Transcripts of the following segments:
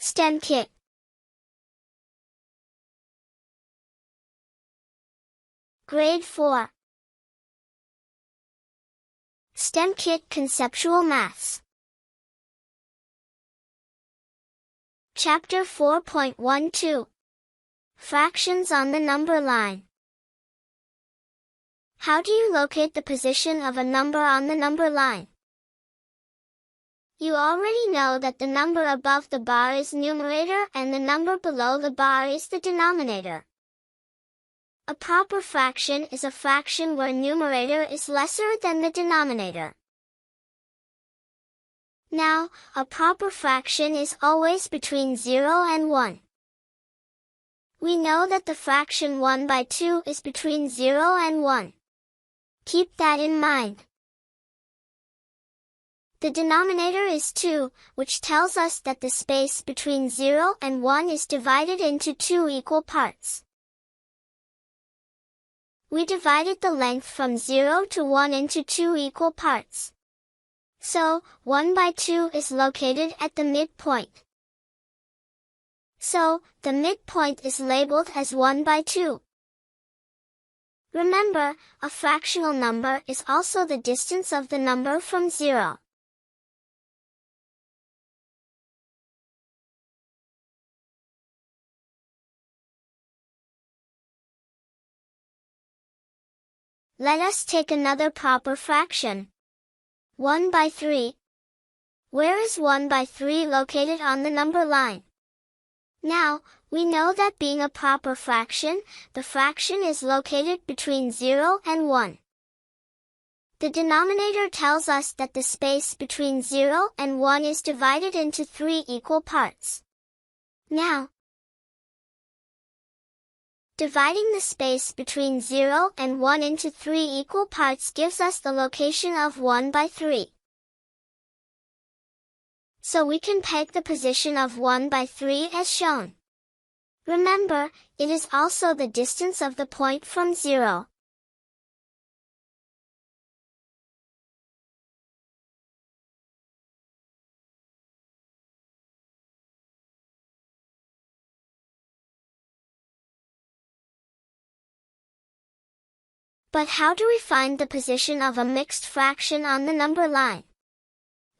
Stemkit. Grade 4. Stemkit Conceptual Maths. Chapter 4.12. Fractions on the number line. How do you locate the position of a number on the number line? You already know that the number above the bar is numerator and the number below the bar is the denominator. A proper fraction is a fraction where numerator is lesser than the denominator. Now, a proper fraction is always between 0 and 1. We know that the fraction 1 by 2 is between 0 and 1. Keep that in mind. The denominator is 2, which tells us that the space between 0 and 1 is divided into 2 equal parts. We divided the length from 0 to 1 into 2 equal parts. So, 1 by 2 is located at the midpoint. So, the midpoint is labeled as 1 by 2. Remember, a fractional number is also the distance of the number from 0. Let us take another proper fraction. 1 by 3. Where is 1 by 3 located on the number line? Now, we know that being a proper fraction, the fraction is located between 0 and 1. The denominator tells us that the space between 0 and 1 is divided into 3 equal parts. Now, dividing the space between 0 and 1 into 3 equal parts gives us the location of 1 by 3. So we can peg the position of 1 by 3 as shown. Remember, it is also the distance of the point from 0. But how do we find the position of a mixed fraction on the number line?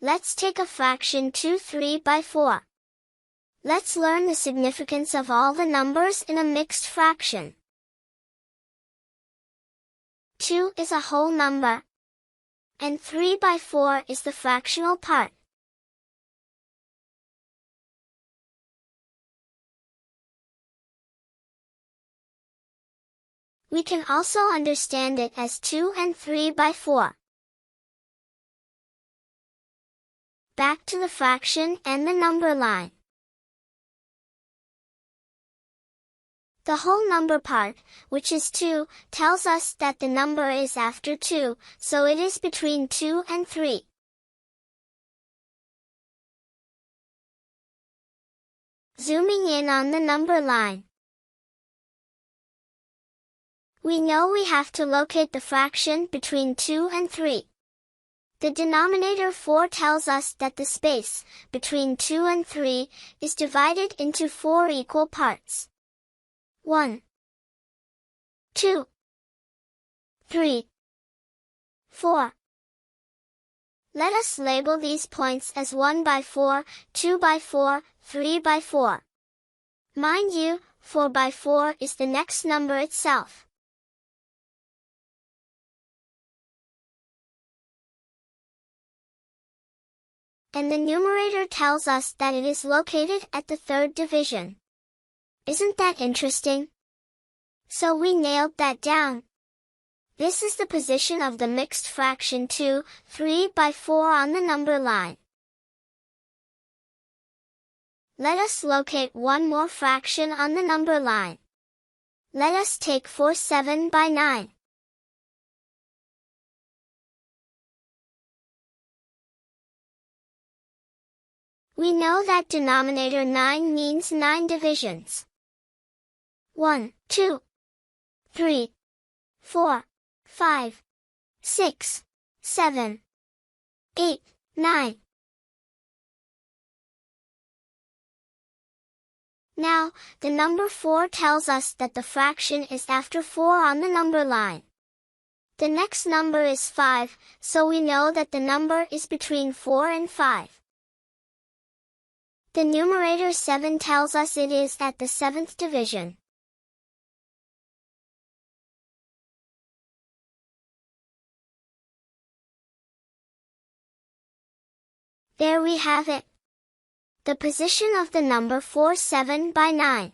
Let's take a fraction 2 3 by 4. Let's learn the significance of all the numbers in a mixed fraction. 2 is a whole number, and 3 by 4 is the fractional part. We can also understand it as 2 and 3 by 4. Back to the fraction and the number line. The whole number part, which is 2, tells us that the number is after 2, so it is between 2 and 3. Zooming in on the number line. We know we have to locate the fraction between 2 and 3. The denominator 4 tells us that the space between 2 and 3 is divided into 4 equal parts. 1, 2, 3, 4. Let us label these points as 1 by 4, 2 by 4, 3 by 4. Mind you, 4 by 4 is the next number itself. And the numerator tells us that it is located at the third division. Isn't that interesting? So we nailed that down. This is the position of the mixed fraction 2, 3 by 4 on the number line. Let us locate one more fraction on the number line. Let us take 4 7 by 9. We know that denominator 9 means 9 divisions. 1, 2, 3, 4, 5, 6, 7, 8, 9. Now, the number 4 tells us that the fraction is after 4 on the number line. The next number is 5, so we know that the number is between 4 and 5. The numerator 7 tells us it is at the 7th division. There we have it. The position of the number 4 7 by 9.